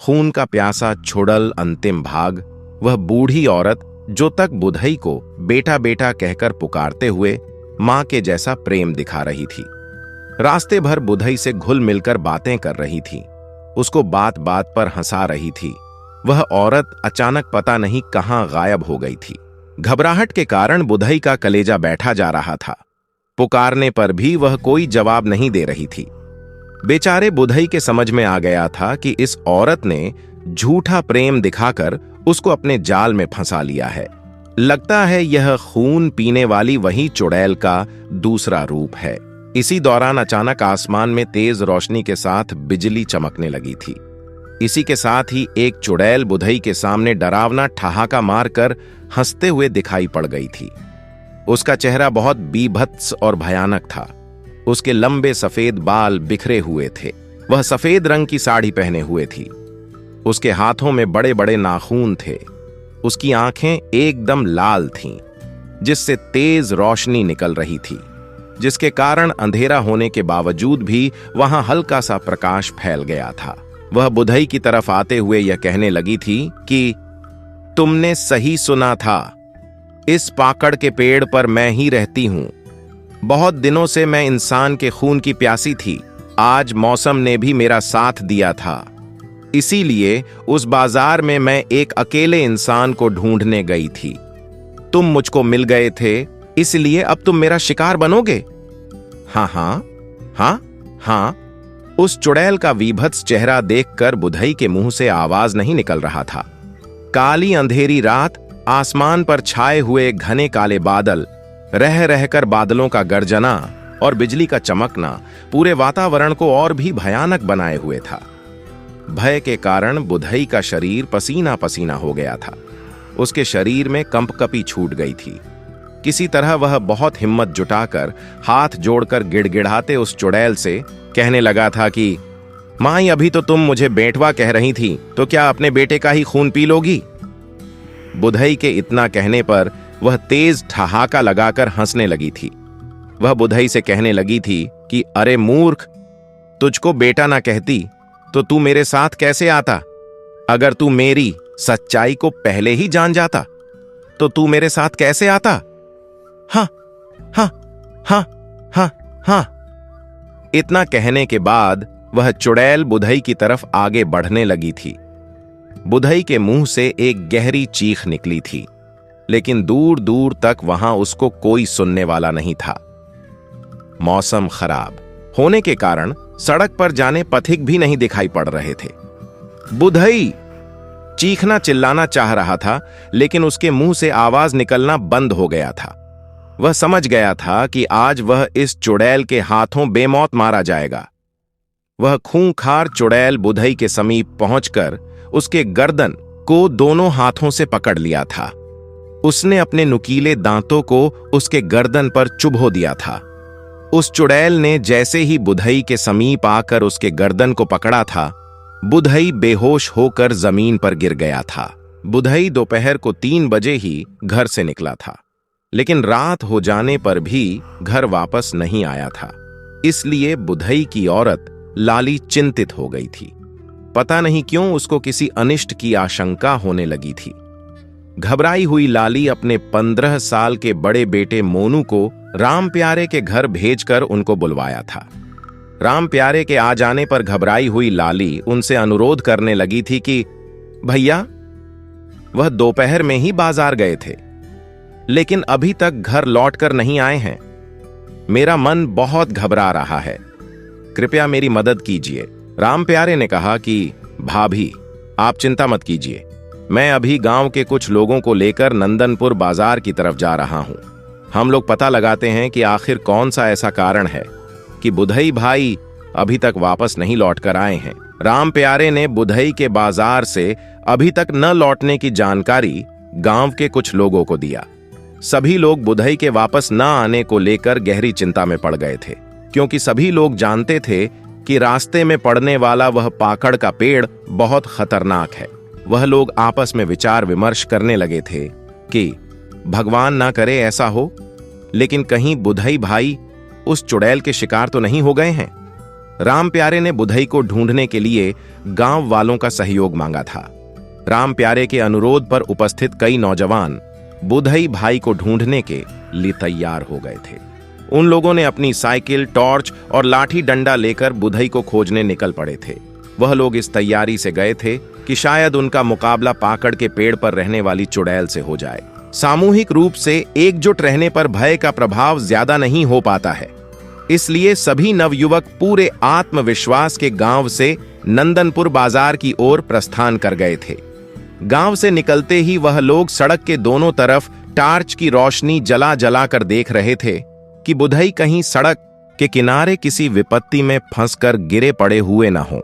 खून का प्यासा छुड़ल अंतिम भाग, वह बूढ़ी औरत जो तक बुधई को बेटा बेटा कहकर पुकारते हुए मां के जैसा प्रेम दिखा रही थी। रास्ते भर बुधई से घुल मिलकर बातें कर रही थी, उसको बात बात पर हंसा रही थी। वह औरत अचानक पता नहीं कहां गायब हो गई थी। घबराहट के कारण बुधई का कलेजा बैठा जा रहा था। पुकारने पर भी वह कोई जवाब नहीं दे रही थी। बेचारे बुधई के समझ में आ गया था कि इस औरत ने झूठा प्रेम दिखाकर उसको अपने जाल में फंसा लिया है। लगता है यह खून पीने वाली वही चुड़ैल का दूसरा रूप है। इसी दौरान अचानक आसमान में तेज रोशनी के साथ बिजली चमकने लगी थी। इसी के साथ ही एक चुड़ैल बुधई के सामने डरावना ठहाका मारकर हंसते हुए दिखाई पड़ गई थी। उसका चेहरा बहुत बीभत्स और भयानक था। उसके लंबे सफेद बाल बिखरे हुए थे। वह सफेद रंग की साड़ी पहने हुए थी। उसके हाथों में बड़े बड़े नाखून थे। उसकी आंखें एकदम लाल थीं, जिससे तेज रोशनी निकल रही थी, जिसके कारण अंधेरा होने के बावजूद भी वहां हल्का सा प्रकाश फैल गया था। वह बुधई की तरफ आते हुए यह कहने लगी थी कि तुमने सही सुना था, इस पाकड़ के पेड़ पर मैं ही रहती हूं। बहुत दिनों से मैं इंसान के खून की प्यासी थी। आज मौसम ने भी मेरा साथ दिया था, इसीलिए उस बाजार में मैं एक अकेले इंसान को ढूंढने गई थी। तुम मुझको मिल गए थे, इसलिए अब तुम मेरा शिकार बनोगे। हाँ हाँ हाँ हाँ। उस चुड़ैल का विभत्स चेहरा देखकर बुधई के मुंह से आवाज नहीं निकल रहा था। काली अंधेरी रात, आसमान पर छाए हुए घने काले बादल, रह रहकर बादलों का गर्जना और बिजली का चमकना पूरे वातावरण को और भी भयानक बनाए हुए था। भय के कारण बुधई का शरीर पसीना पसीना हो गया था। उसके शरीर में कंपकपी छूट गई थी। किसी तरह वह बहुत हिम्मत जुटाकर हाथ जोड़कर गिड़गिड़ाते उस चुड़ैल से कहने लगा था कि माई, अभी तो तुम मुझे बेटवा कह रही थी, तो क्या अपने बेटे का ही खून पी लोगी? बुधई के इतना कहने पर वह तेज ठहाका लगाकर हंसने लगी थी। वह बुधई से कहने लगी थी कि अरे मूर्ख, तुझको बेटा ना कहती तो तू मेरे साथ कैसे आता? अगर तू मेरी सच्चाई को पहले ही जान जाता तो तू मेरे साथ कैसे आता? हाँ हाँ हाँ हाँ हाँ। इतना कहने के बाद वह चुड़ैल बुधई की तरफ आगे बढ़ने लगी थी। बुधई के मुंह से एक गहरी चीख निकली थी, लेकिन दूर दूर तक वहां उसको कोई सुनने वाला नहीं था। मौसम खराब होने के कारण सड़क पर जाने पथिक भी नहीं दिखाई पड़ रहे थे। बुधई चीखना चिल्लाना चाह रहा था, लेकिन उसके मुंह से आवाज निकलना बंद हो गया था। वह समझ गया था कि आज वह इस चुड़ैल के हाथों बेमौत मारा जाएगा। वह खूंखार चुड़ैल बुधई के समीप पहुंचकर उसके गर्दन को दोनों हाथों से पकड़ लिया था। उसने अपने नुकीले दांतों को उसके गर्दन पर चुभो दिया था। उस चुड़ैल ने जैसे ही बुधई के समीप आकर उसके गर्दन को पकड़ा था, बुधई बेहोश होकर जमीन पर गिर गया था। बुधई दोपहर को 3 बजे ही घर से निकला था, लेकिन रात हो जाने पर भी घर वापस नहीं आया था। इसलिए बुधई की औरत लाली चिंतित हो गई थी। पता नहीं क्यों उसको किसी अनिष्ट की आशंका होने लगी थी। घबराई हुई लाली अपने 15 साल के बड़े बेटे मोनू को राम प्यारे के घर भेजकर उनको बुलवाया था। राम प्यारे के आ जाने पर घबराई हुई लाली उनसे अनुरोध करने लगी थी कि भैया, वह दोपहर में ही बाजार गए थे, लेकिन अभी तक घर लौटकर नहीं आए हैं। मेरा मन बहुत घबरा रहा है, कृपया मेरी मदद कीजिए। राम प्यारे ने कहा कि भाभी, आप चिंता मत कीजिए, मैं अभी गांव के कुछ लोगों को लेकर नंदनपुर बाजार की तरफ जा रहा हूं। हम लोग पता लगाते हैं कि आखिर कौन सा ऐसा कारण है कि बुधई भाई अभी तक वापस नहीं लौट कर आए हैं। राम प्यारे ने बुधई के बाजार से अभी तक न लौटने की जानकारी गांव के कुछ लोगों को दिया। सभी लोग बुधई के वापस न आने को लेकर गहरी चिंता में पड़ गए थे, क्योंकि सभी लोग जानते थे कि रास्ते में पड़ने वाला वह पाकड़ का पेड़ बहुत खतरनाक है। वह लोग आपस में विचार विमर्श करने लगे थे कि भगवान ना करे ऐसा हो, लेकिन कहीं बुधई भाई उस चुड़ैल के शिकार तो नहीं हो गए हैं। राम प्यारे ने बुधई को ढूंढने के लिए गांव वालों का सहयोग मांगा था। राम प्यारे के अनुरोध पर उपस्थित कई नौजवान बुधई भाई को ढूंढने के लिए तैयार हो गए थे। उन लोगों ने अपनी साइकिल, टॉर्च और लाठी डंडा लेकर बुधई को खोजने निकल पड़े थे। वह लोग इस तैयारी से गए थे कि शायद उनका मुकाबला पाकड़ के पेड़ पर रहने वाली चुड़ैल से हो जाए। सामूहिक रूप से एकजुट रहने पर भय का प्रभाव ज्यादा नहीं हो पाता है, इसलिए सभी नवयुवक पूरे आत्मविश्वास के गांव से नंदनपुर बाजार की ओर प्रस्थान कर गए थे। गांव से निकलते ही वह लोग सड़क के दोनों तरफ टार्च की रोशनी जला जला कर देख रहे थे कि बुधई कहीं सड़क के किनारे किसी विपत्ति में फंसकर गिरे पड़े हुए न हो।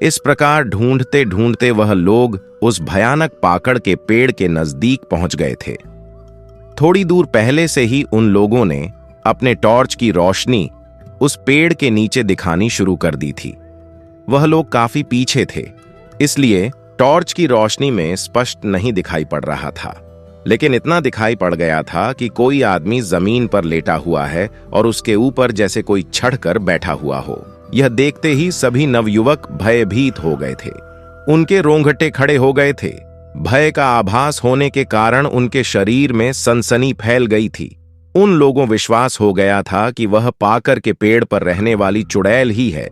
इस प्रकार ढूंढते ढूंढते वह लोग उस भयानक पाकड़ के पेड़ के नजदीक पहुंच गए थे। थोड़ी दूर पहले से ही उन लोगों ने अपने टॉर्च की रोशनी उस पेड़ के नीचे दिखानी शुरू कर दी थी। वह लोग काफी पीछे थे, इसलिए टॉर्च की रोशनी में स्पष्ट नहीं दिखाई पड़ रहा था, लेकिन इतना दिखाई पड़ गया था कि कोई आदमी जमीन पर लेटा हुआ है और उसके ऊपर जैसे कोई चढ़कर बैठा हुआ हो। यह देखते ही सभी नवयुवक भयभीत हो गए थे। उनके रोंगटे खड़े हो गए थे। भय का आभास होने के कारण उनके शरीर में सनसनी फैल गई थी। उन लोगों विश्वास हो गया था कि वह पाकर के पेड़ पर रहने वाली चुड़ैल ही है।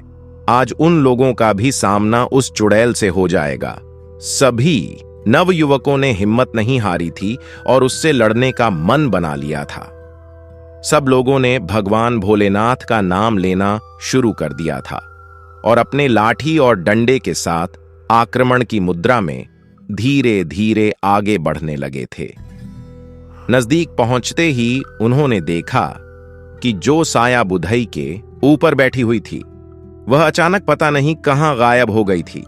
आज उन लोगों का भी सामना उस चुड़ैल से हो जाएगा। सभी नवयुवकों ने हिम्मत नहीं हारी थी और उससे लड़ने का मन बना लिया था। सब लोगों ने भगवान भोलेनाथ का नाम लेना शुरू कर दिया था और अपने लाठी और डंडे के साथ आक्रमण की मुद्रा में धीरे धीरे आगे बढ़ने लगे थे। नजदीक पहुंचते ही उन्होंने देखा कि जो साया बुधई के ऊपर बैठी हुई थी वह अचानक पता नहीं कहां गायब हो गई थी।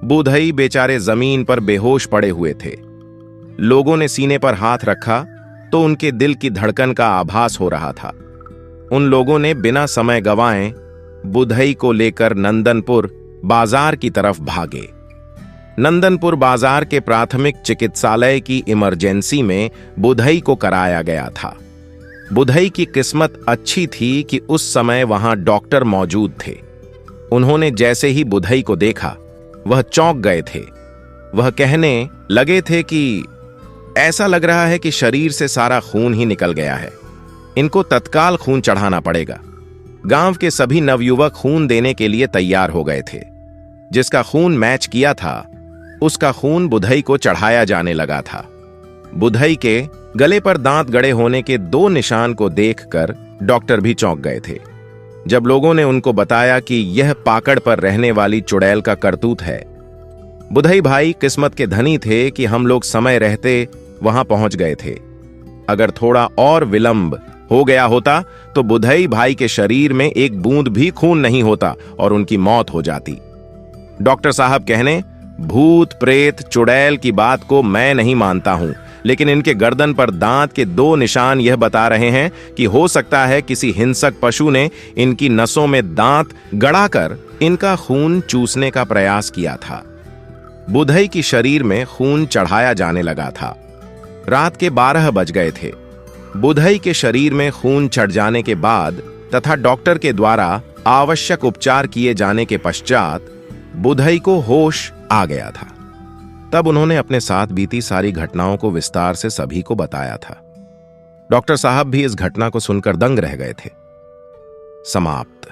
बुधई बेचारे जमीन पर बेहोश पड़े हुए थे। लोगों ने सीने पर हाथ रखा तो उनके दिल की धड़कन का आभास हो रहा था। उन लोगों ने बिना समय गंवाए बुधई को लेकर नंदनपुर बाजार की तरफ भागे। नंदनपुर बाजार के प्राथमिक चिकित्सालय की इमरजेंसी में बुधई को कराया गया था। बुधई की किस्मत अच्छी थी कि उस समय वहां डॉक्टर मौजूद थे। उन्होंने जैसे ही बुधई को देखा वह चौंक गए थे। वह कहने लगे थे कि ऐसा लग रहा है कि शरीर से सारा खून ही निकल गया है, इनको तत्काल खून चढ़ाना पड़ेगा। गांव के सभी नवयुवक खून देने के लिए तैयार हो गए थे। जिसका खून मैच किया था उसका खून बुधई को चढ़ाया जाने लगा था। बुधई के गले पर दांत गड़े होने के 2 निशान को देखकर डॉक्टर भी चौंक गए थे। जब लोगों ने उनको बताया कि यह पाकड़ पर रहने वाली चुड़ैल का करतूत है। बुधई भाई किस्मत के धनी थे कि हम लोग समय रहते वहां पहुंच गए थे। अगर थोड़ा और विलंब हो गया होता तो बुधई भाई के शरीर में एक बूंद भी खून नहीं होता और उनकी मौत हो जाती। डॉक्टर साहब कहने, भूत प्रेत चुड़ैल की बात को मैं नहीं मानता हूं, लेकिन इनके गर्दन पर दांत के 2 निशान यह बता रहे हैं कि हो सकता है किसी हिंसक पशु ने इनकी नसों में दांत गड़ाकर इनका खून चूसने का प्रयास किया था। बुधई की शरीर में खून चढ़ाया जाने लगा था। रात के 12 बज गए थे। बुधई के शरीर में खून चढ़ जाने के बाद तथा डॉक्टर के द्वारा आवश्यक उपचार किए जाने के पश्चात बुधई को होश आ गया था। तब उन्होंने अपने साथ बीती सारी घटनाओं को विस्तार से सभी को बताया था। डॉक्टर साहब भी इस घटना को सुनकर दंग रह गए थे। समाप्त।